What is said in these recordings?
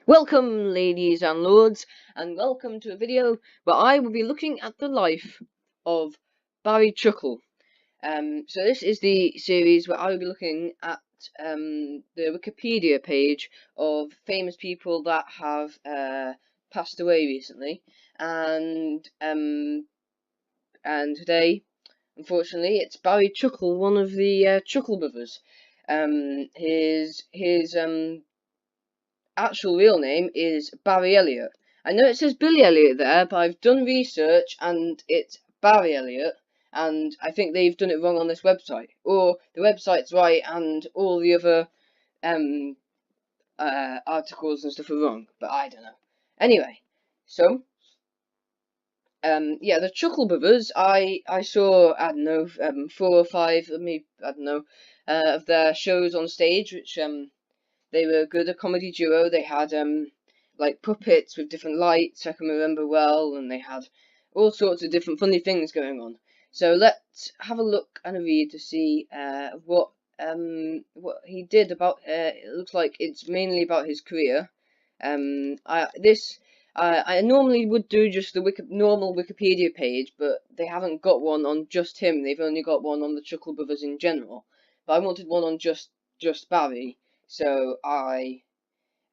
Welcome, ladies and lords, and welcome to a video where I will be looking at the life of Barry Chuckle. So this is the series where I will be looking at the Wikipedia page of famous people that have passed away recently, and today, unfortunately, it's Barry Chuckle, one of the Chuckle brothers. His actual real name is Barry Elliot. I know it says Billy Elliot there, but I've done research and it's Barry Elliot, and I think they've done it wrong on this website. Or the website's right and all the other articles and stuff are wrong, but I don't know. Anyway, so yeah, the Chuckle Brothers, I saw, I don't know, 4 or 5 of me, I don't know, of their shows on stage, which they were good, a comedy duo. They had like puppets with different lights, I can remember well, and they had all sorts of different funny things going on. So let's have a look and a read to see what he did about. It looks like it's mainly about his career. I normally would do just the normal Wikipedia page, but they haven't got one on just him. They've only got one on the Chuckle Brothers in general. But I wanted one on just Barry. So I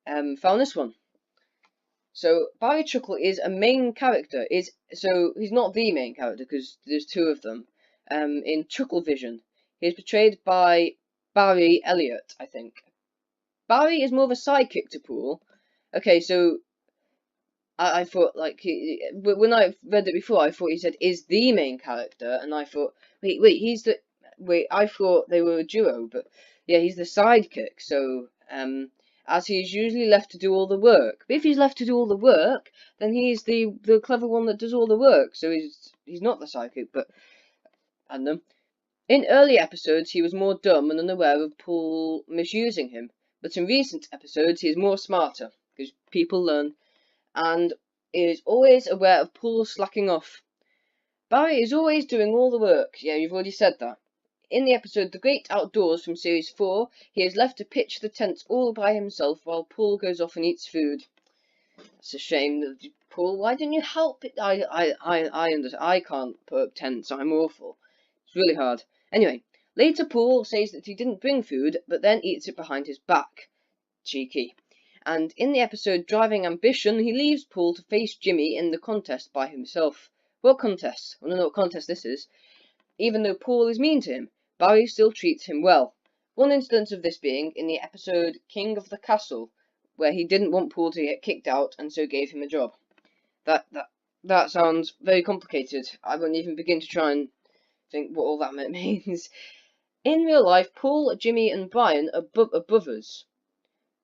found this one. So Barry Chuckle is a main character. So he's not the main character because there's 2 of them. In Chuckle Vision, he is portrayed by Barry Elliott, I think. Barry is more of a sidekick to Paul. Okay, so I thought, like, when I read it before, I thought he said is the main character, and I thought, wait, I thought they were a duo, but yeah, he's the sidekick. So as he's usually left to do all the work. But if he's left to do all the work, then he's the clever one that does all the work. So he's not the sidekick, but I don't know. In early episodes, he was more dumb and unaware of Paul misusing him, but in recent episodes, he is more smarter because people learn, and is always aware of Paul slacking off. Barry is always doing all the work. Yeah, you've already said that. In the episode The Great Outdoors from Series 4, he is left to pitch the tents all by himself while Paul goes off and eats food. It's a shame, Paul. Why didn't you help it? I understand. I can't put up tents. I'm awful. It's really hard. Anyway, later Paul says that he didn't bring food, but then eats it behind his back. Cheeky. And in the episode Driving Ambition, he leaves Paul to face Jimmy in the contest by himself. What contest? I don't know what contest this is. Even though Paul is mean to him, Barry still treats him well. One instance of this being in the episode King of the Castle, where he didn't want Paul to get kicked out and so gave him a job. That sounds very complicated. I won't even begin to try and think what all that means. In real life, Paul, Jimmy, and Brian are brothers.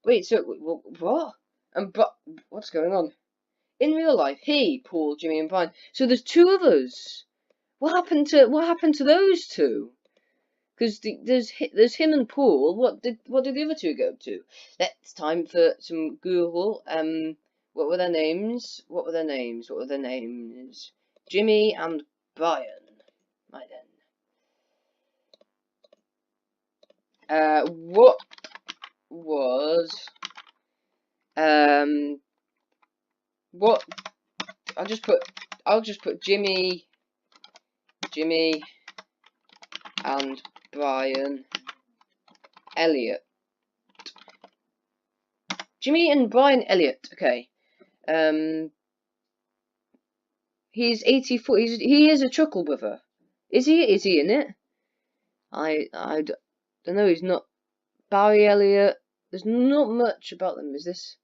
Wait, so what? What's going on? In real life, Paul, Jimmy, and Brian. So there's 2 of us. What happened to those 2? Because there's him and Paul. What did the other 2 go to? It's time for some Google. What were their names? Jimmy and Brian. Right then. What was what? I'll just put Jimmy and Brian Elliot. Jimmy and Brian Elliot. Okay. He's 84. He is a Chuckle brother. Is he? Is he in it? I don't know. He's not. Barry Elliot. There's not much about them. Is this?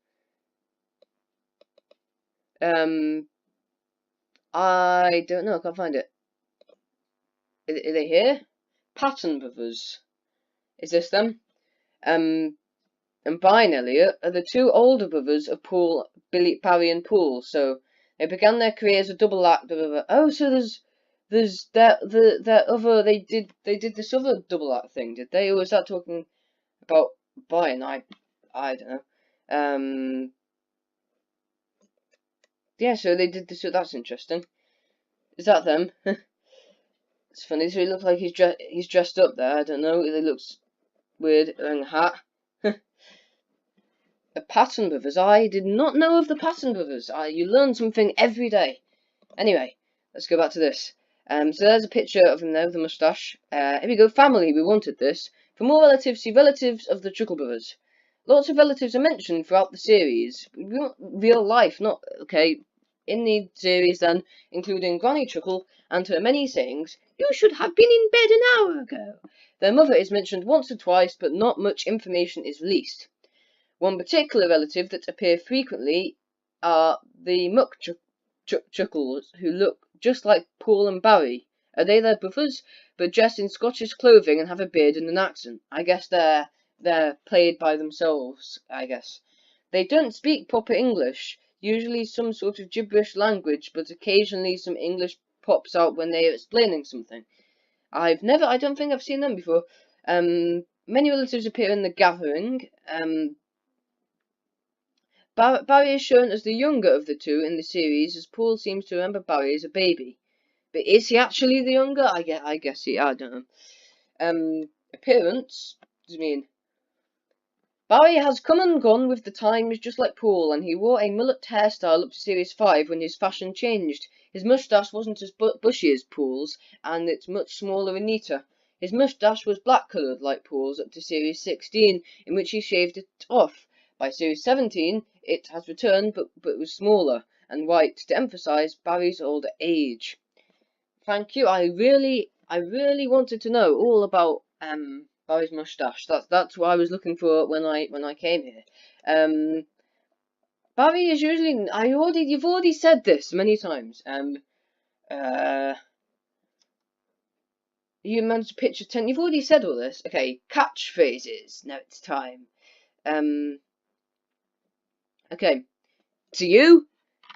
I don't know. I can't find it. Are they here? Patton Brothers. Is this them? And Brian Elliot are the 2 older brothers of Paul, Barry, and Paul. So they began their career as a double act. Oh, so there's that other. They did this other double act thing, did they? Or was that talking about Brian? I don't know. Yeah, so they did this. So that's interesting. Is that them? It's funny. So he looks like he's dressed up there. I don't know. It looks weird wearing a hat. The Patton Brothers. I did not know of the Patton Brothers. You learn something every day. Anyway, let's go back to this. So there's a picture of him there with a moustache. Here we go. Family. We wanted this. For more relatives, see relatives of the Chuckle Brothers. Lots of relatives are mentioned throughout the series. Real life, not okay. In the series, then, including Granny Chuckle and her many sayings, "You should have been in bed an hour ago." Their mother is mentioned once or twice, but not much information is released. One particular relative that appear frequently are the Muck Chuckles, who look just like Paul and Barry. Are they their brothers, but dressed in Scottish clothing and have a beard and an accent? I guess they're played by themselves, I guess. They don't speak proper English, usually some sort of gibberish language, but occasionally some English pops out when they are explaining something. I don't think I've seen them before. Many relatives appear in the gathering. Barry is shown as the younger of the two in the series, as Paul seems to remember Barry as a baby. But is he actually the younger? I guess he. I don't know. Appearance. What does it mean? Barry has come and gone with the times, just like Paul, and he wore a mullet hairstyle up to Series 5 when his fashion changed. His moustache wasn't as bushy as Paul's, and it's much smaller and neater. His moustache was black-coloured, like Paul's, up to Series 16, in which he shaved it off. By Series 17, it has returned, but was smaller and white, to emphasise Barry's older age. Thank you. I really wanted to know all about Barry's moustache. That's what I was looking for when I came here. Barry is usually. You've already said this many times. You managed to picture 10. You've already said all this. Okay, catchphrases. Now it's time. Okay, to you,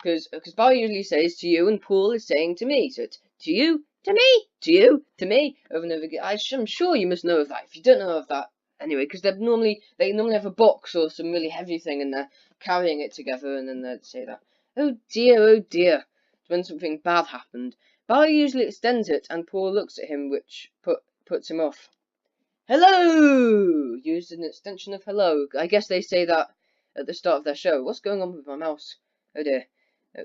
because Barry usually says to you, and Paul is saying to me. So it's to you, to me, to you, to me, over and over again. I'm sure you must know of that. If you don't know of that, anyway, because they normally have a box or some really heavy thing, and they're carrying it together, and then they'd say that. Oh dear, when something bad happened. Barry usually extends it, and Paul looks at him, which puts him off. Hello! Used an extension of hello. I guess they say that at the start of their show. What's going on with my mouse? Oh dear.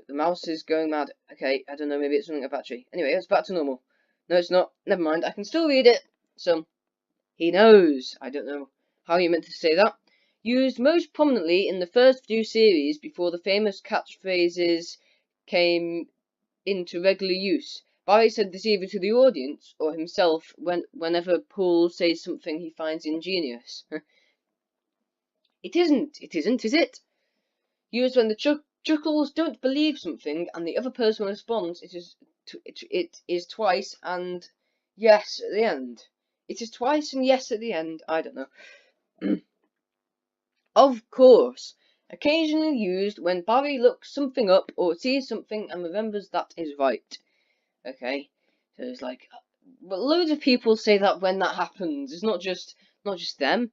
The mouse is going mad. Okay, I don't know, maybe it's something a battery. Anyway, it's back to normal. No, it's not. Never mind, I can still read it. So, he knows. I don't know how you meant to say that. Used most prominently in the first few series before the famous catchphrases came into regular use. Barry said this either to the audience or himself whenever Paul says something he finds ingenious. It isn't, is it? Used when the Chuckles don't believe something and the other person responds, it is twice and yes at the end. It is twice and yes at the end. I don't know. Of course. Occasionally used when Barry looks something up or sees something and remembers that is right. Okay. So it's like, but loads of people say that when that happens. It's not just them.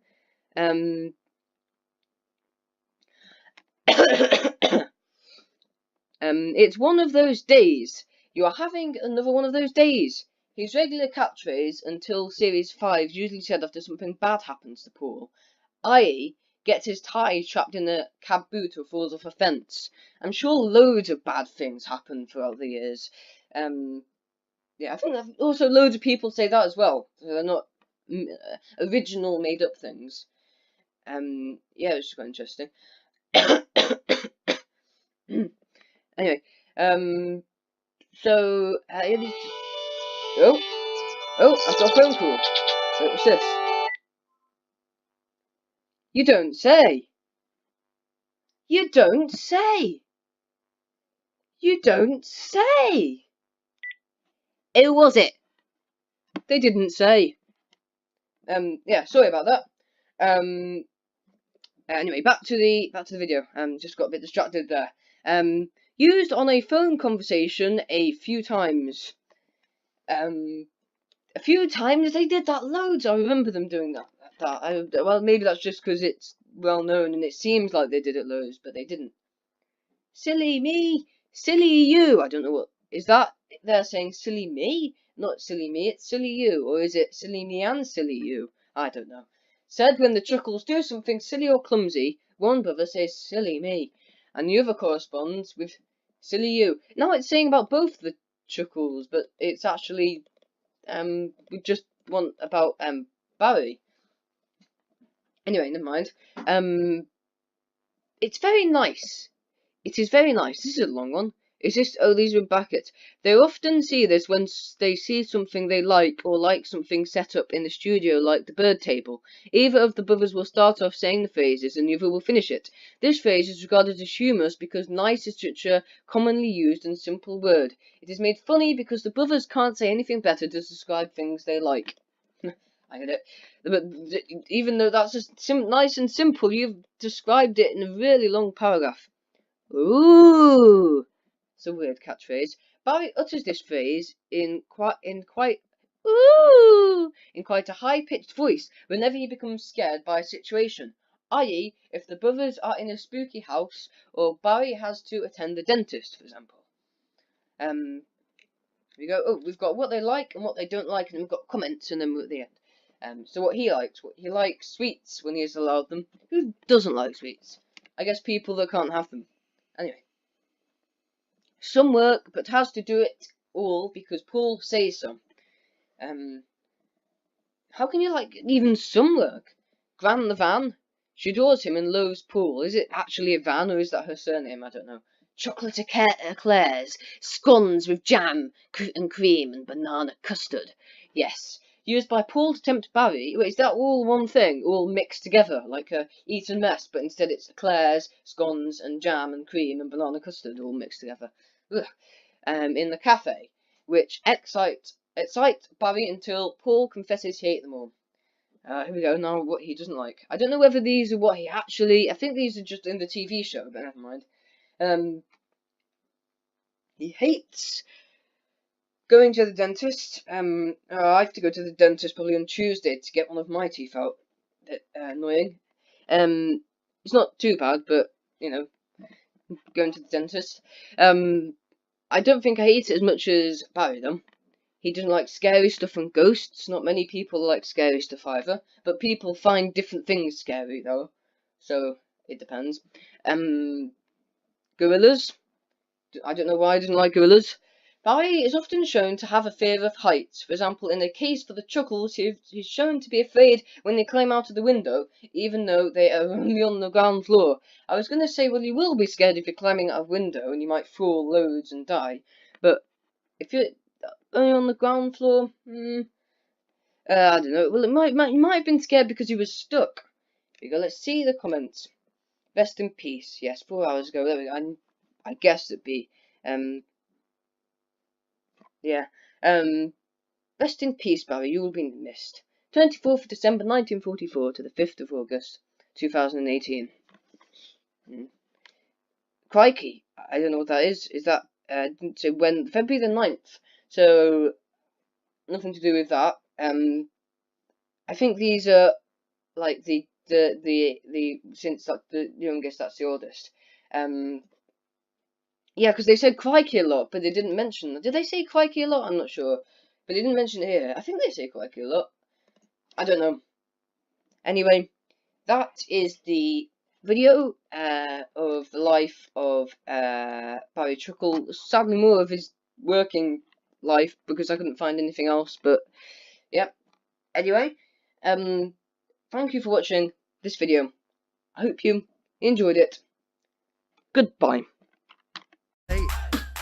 It's one of those days. You are having another one of those days. His regular catchphrase until Series 5 usually said after something bad happens to Paul, i.e. gets his tie trapped in a cab boot or falls off a fence. I'm sure loads of bad things happen throughout the years. Yeah, I think that also loads of people say that as well. So they're not original made up things. Yeah, it's just quite interesting. Anyway, so I've got a phone call. Wait, what's this? You don't say. You don't say. You don't say. Who was it? They didn't say. Yeah, sorry about that. Anyway, back to the video. Just got a bit distracted there. Used on a phone conversation a few times. A few times they did that loads. I remember them doing that. Well, maybe that's just because it's well known and it seems like they did it loads, but they didn't. Silly me, silly you. I don't know what is that. They're saying silly me, not silly me. It's silly you, or is it silly me and silly you? I don't know. Said when the Chuckles do something silly or clumsy, one brother says silly me, and the other corresponds with silly you. Now it's saying about both the chuckles, but it's actually we just want about Barry. Anyway, never mind. It's very nice. It is very nice. This is a long one. Is this? Oh, these are in brackets. They often see this when they see something they like, or like something set up in the studio, like the bird table. Either of the brothers will start off saying the phrases, and the other will finish it. This phrase is regarded as humorous because nice is such a commonly used and simple word. It is made funny because the brothers can't say anything better to describe things they like. I get it. But even though that's just nice and simple, you've described it in a really long paragraph. Ooh. It's a weird catchphrase. Barry utters this phrase in quite a high-pitched voice whenever he becomes scared by a situation, i.e., if the brothers are in a spooky house or Barry has to attend the dentist, for example. We go. Oh, we've got what they like and what they don't like, and then we've got comments, and then we're at the end. So what he likes sweets when he is allowed them. Who doesn't like sweets? I guess people that can't have them. Anyway. Some work, but has to do it all because Paul says so. How can you like even some work? Gran the van. She adores him and loves Paul. Is it actually a van, or is that her surname? I don't know. Chocolate eclairs, scones with jam and cream and banana custard. Yes. Used by Paul to tempt Barry. Wait, is that all one thing? All mixed together, like a eat and mess, but instead it's eclairs, scones, and jam and cream and banana custard all mixed together. In the cafe, which excite Barry until Paul confesses he ate them all. Here we go, now what he doesn't like. I don't know whether these are what he actually... I think these are just in the TV show, but never mind. He hates going to the dentist. I have to go to the dentist probably on Tuesday to get one of my teeth out. Annoying. It's not too bad, but, you know, going to the dentist. I don't think I hate it as much as Barry, though. He doesn't like scary stuff and ghosts. Not many people like scary stuff either. But people find different things scary, though. So, it depends. Gorillas. I don't know why I didn't like gorillas. Barry is often shown to have a fear of heights. For example, in the case for the chuckles, he's shown to be afraid when they climb out of the window, even though they are only on the ground floor. I was going to say, well, you will be scared if you're climbing out of a window and you might fall loads and die. But if you're only on the ground floor, I don't know. Well, you might have been scared because you were stuck. Here we go. Let's see the comments. Rest in peace. Yes, 4 hours ago. There we go. I guess it'd be yeah. Rest in peace, Barry. You will be missed. 24th of December 1944 to the 5th of August 2018. Crikey. I don't know what that is. Is that didn't say when? February the 9th. So nothing to do with that. I think these are like the since that's the youngest, that's the oldest. Yeah, because they said crikey a lot, but they didn't mention... Did they say crikey a lot? I'm not sure. But they didn't mention it here. I think they say crikey a lot. I don't know. Anyway, that is the video of the life of Barry Chuckle. Sadly, more of his working life, because I couldn't find anything else. But, yeah. Anyway, thank you for watching this video. I hope you enjoyed it. Goodbye.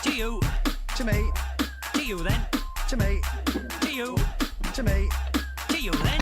To you, to me, to you then, to me, to you, to me, to you then.